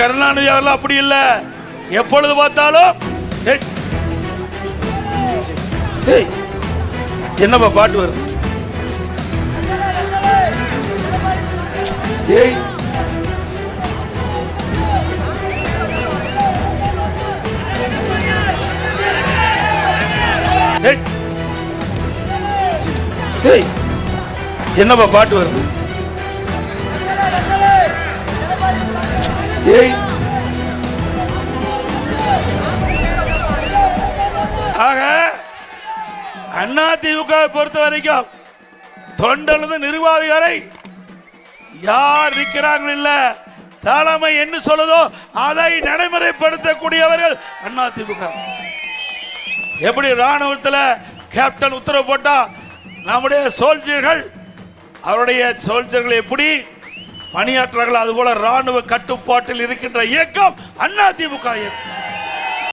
கருணாநிதி அவர்கள் அப்படி இல்லை. எப்பொழுது பார்த்தாலும் என்னப்பா பாட்டு வருது? ஏய் என்னப்பா பாட்டு வருது? ஆக அதிமுக பொறுத்த வரைக்கும் தொண்டனது நிர்வாகிகளை யார் இருக்கிறார்கள் இல்ல, தலைமை என்ன சொல்லுதோ அதை நடைமுறைப்படுத்தக்கூடியவர்கள் அதிமுக. எப்படி ராணுவத்தில் கேப்டன் உத்தரவு போட்டா நம்முடைய சோல்ஜர்கள் அவருடைய சோல்ஜர்கள் எப்படி பணியாற்றார்கள், அதுபோல ராணுவ கட்டுப்பாட்டில் இருக்கின்ற இயக்கம் அதிமுக இயக்கம்.